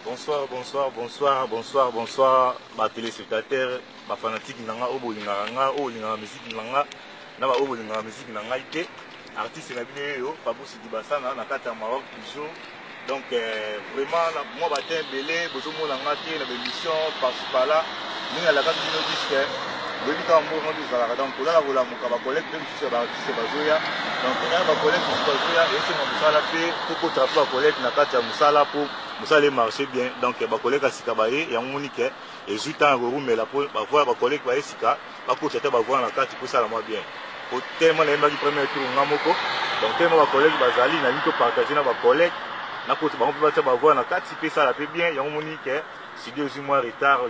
Bonsoir, bonsoir, bonsoir, bonsoir, bonsoir, ma téléspectateurs, ma fanatique nanga obolinganga, obolinganga musique nanga, na ba obolinganga musique nanga ite, artiste na bino yo, Fabou Sidi Bassana na kata Maroc toujours. Donc vraiment moi batin belé, bozo mo nanga té na émission par là, ninga la kata bino disque. Le but en mouvement du Zara, donc là vous la mouka ba collègue même si c'est artiste bazoya, donc là ba collègue bazoya et c'est mon musala fait pour traper ba collègue na kata musala pour vous allez marcher bien, donc les collègues à Sikabaye, et en Monique, et juste en roue, mais la voir les collègues à Sika, pas pour cette voir la carte, pour ça la moi bien. Pour tellement les mecs du premier tour, Namoko, donc tellement les collègues Bazali, n'a pas partagé dans les collègues, n'a pas pu voir la carte, si ça la fait bien, et en Monique, si Dieu du mois retard,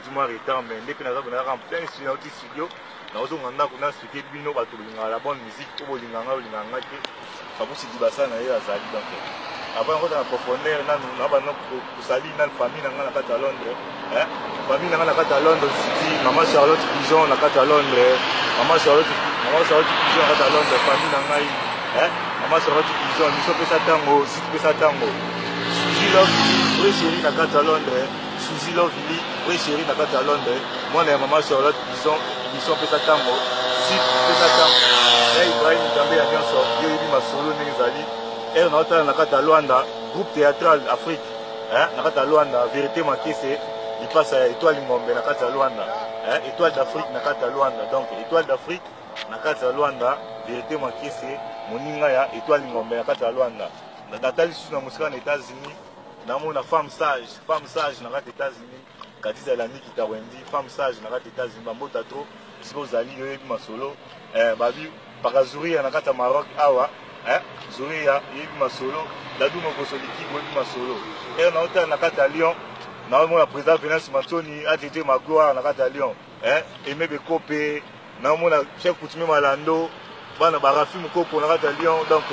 mais dès que nous avons en plein studio, nous avons expliqué Bino, la bonne musique, pour l'inganga, pas pour Sidi Bassana et Azali, donc. Avant on a profondeur na kusali na famille na kata Londres famille na kata Londres City maman Charlotte Pigeon na kata Londres maman Charlotte Pigeon na kata Londres famille na ngai maman Charlotte Pigeon ni so pesa tango si pesa tango Suzy Love oui chérie na kata Londres Suzy Love oui chérie na kata Londres moi na maman Charlotte Pigeon ni so pesa tango si pesa tango Ibrahim Tambe ya nyonso yo yebi masolo nezali et on a nakata Luanda groupe théâtral Afrique nakata Luanda vérité makese il passe à étoile ngombe nakata Luanda étoile d'Afrique nakata Luanda donc étoile d'Afrique nakata Luanda vérité makese moninga ya étoile ngombe nakata Luanda natali sous na musika na États-Unis na mona femme sage nakata États-Unis katiza la niki tawendi femme sage nakata États-Unis bambota trop sibo zali yo yebi masolo babi pakazuri nakata Maroc awa Zoria, il m'a solo, la double consoliki, il m'a solo. Et on a autant la carte à Lyon, on a président Venance Mantoni, a été ma gloire la carte à Lyon. Et même Copé, on a chef coutumier Malando, on a Barafi Mouko la carte à Lyon, donc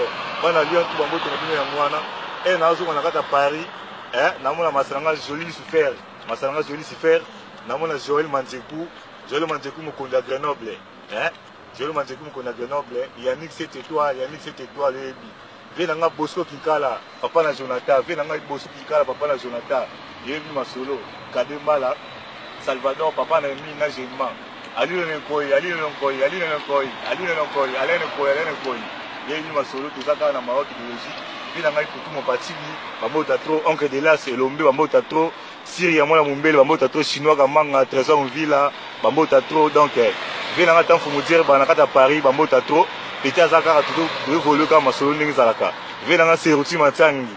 on a Lyon tout le monde est moana. Et on a la carte à Paris, on a Massalanga Jolie Souffert, Massalanga Jolie Souffert, on a Joël Manzekou Moukonda Grenoble. Je le mange comme on a Grenoble, Yannick 7 étoiles, le Ebi. Venanga Bosco Kinkala, papa na Jonathan, Venanga Bosco Kinkala, papa na Jonathan, Yebi Masolo, Kadembala, Salvador, papa na Emi na Gemma. Ali Lenkoi, Yebi Masolo, tout ça dans Maroc idéologie. Venanga pour mon parti, Bamota trop, Oncle de là, c'est l'ombe, Bamota trop, Syria, moi la Mumbele, Bamota trop, Chinois, Gamanga, Trésor Villa, Bamota trop, donc. Venanga tant faut me dire banakata Paris bambota trop petit azaka tout évoluer comme solo ndenge zalaka venanga seruti matsangi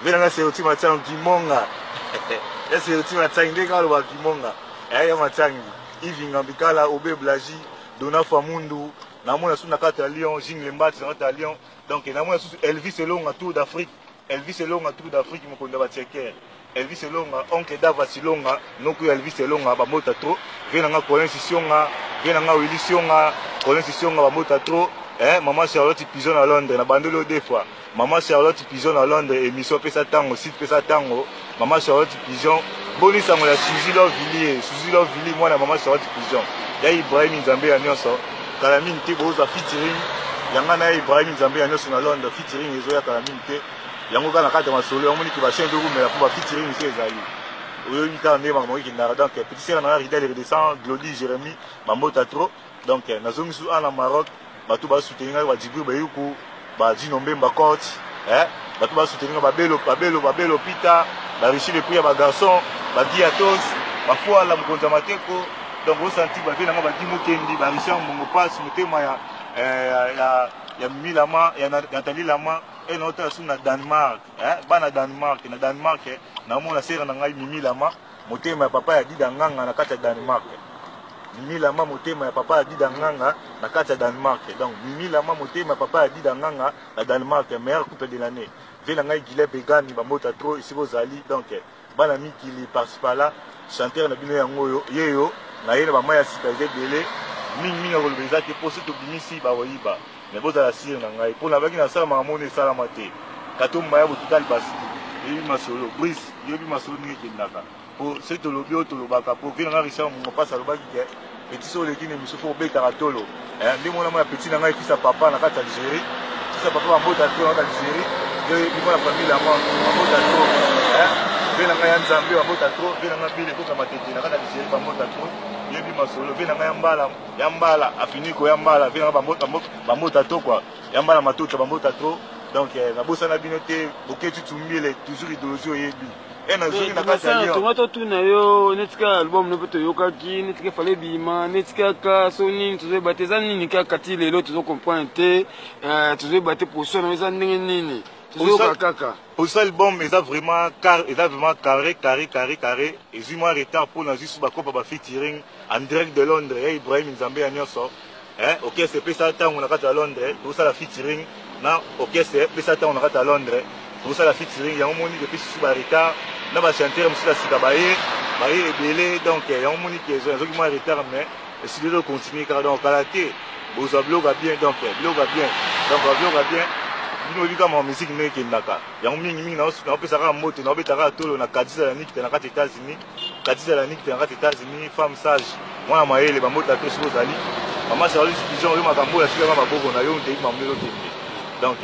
venanga seruti matsangi kimonga seruti matsangi ndeka lo kimonga ya matsangi ivinga bikala obe blaji dona famundu na mona suna kata Lyon jingle mbati na kata Lyon donc na mona Elvis Elonga Tour d'Afrique mokonda ba tcheker Elvis Elonga oncle Dava Silonga noku Elvis Elonga bambota trop venanga coïncidence venanga Willisionga coïncidence bambota trop maman Charlotte Pigeon à Londres na bandelo des fois maman Charlotte Pigeon à Londres émission pesa tango site pesa tango maman Charlotte Pigeon boni sango la Suzy Love moi na maman Charlotte Pigeon ya Ibrahim Nzambe ya nyonso kalamine te boza featuring yanga na Ibrahim Nzambe ya nyonso na Londres featuring ezo ya kalamine te yango kana kata masolo yango moni ki ba chaîne de room mais pour ba featuring ici ezali oyo yika ndé ba moki na donc petit sœur na Ridel redescend Glody Jérémy bambota trop donc nazomi sou en Maroc batu ba soutenir ba Djibril Bayuku ba Dinombe Mbakot batu ba soutenir ba Belo Pita ba Richie le prix ba garçon ba Diatos ba foi la mkonza mateko donc au senti ba vena ba Dimo Kendi ba Richie Mbongo passe mutema ya Milama ya Nathalie Lama et notre sous na Danemark bana Danemark na mona sera na ngai Mimi Lama motema ya papa ya didanganga na kata Danemark Mimi Lama motema ya papa ya didanganga na kata Danemark donc Mimi Lama motema ya papa ya didanganga na Danemark meilleur couple de l'année vela ngai Gile Begani bamota trop ici bozali donc bana mikili participe là chanteur na bino yango yeyo na yele ba maya sikaze belé mingi ngolobeza te poso to binisi ba woyiba mais vous allez assurer nangai pour la vague na sala mamone sala mate katumba ya butali basi yebi masolo brise yebi masolo ni kendaka pour ce to lobio to lobaka pour venir Richard mon passe lobaki ke petit so le kine misufo beta ratolo ndi mona ma petit nangai fisa papa na kata Algérie ça papa bambota to na Algérie de biko na famille yango bambota to vena nga ya Nzambe bambota to vena nga bile ko matete na Algérie bambota to yebi masolo vena nga ya mbala afiniko ya mbala vena bambota to quoi ya mbala matuta bambota to donc na bosa na bino te boketu tumbile toujours idéologie yebi tomato tuna yo netika album no peto yokaki netika fale bima netika ka soni tuzo bateza nini kaka ti lelo tuzo comprendre te tuzo bate position na eza ndenge nini tuzo kaka pour ça album eza vraiment carré et j'ai moi retard pour na juste ba kopa ba featuring en direct de Londres et Ibrahim Nzambe ya nyoso OK c'est pesa tango na kata Londres pour ça la featuring na OK c'est pesa tango na kata Londres pour ça la featuring ya moni depuis sous ba retard na ba chanteur musika sika baye ebele donc ya moni que zo qui moi retard mais si de continuer car donc kalaté boza bloga bien donc bloga bien bino bika ma musique ne kendaka ya mingi na pesa ka moto na betaka tolo na kadisa la nikte na kata États-Unis femme sage moi maele ba moto to so zali mama Charles Pigeon yo makambo ya sika ba boko na yo nte mamelo kende donc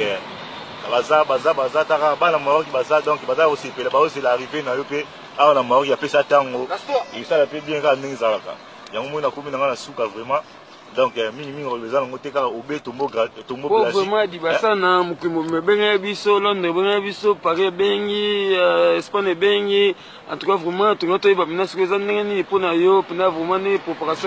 baza taka bana Maroc baza donc baza aussi pela ba aussi l'arrivée na yo pe awa na Maroc ya pesa tango et ça la peut bien ka ndingi zalaka yango mona komi na ngana suka vraiment donc mingi oleza ngo te ka obe tombo plage vraiment di basana mukimo mebenga biso Londres benga biso Paris bengi Espagne bengi en tout cas vraiment to ngoto ba mina siko za ndenge ni pona yo pona vraiment ni préparation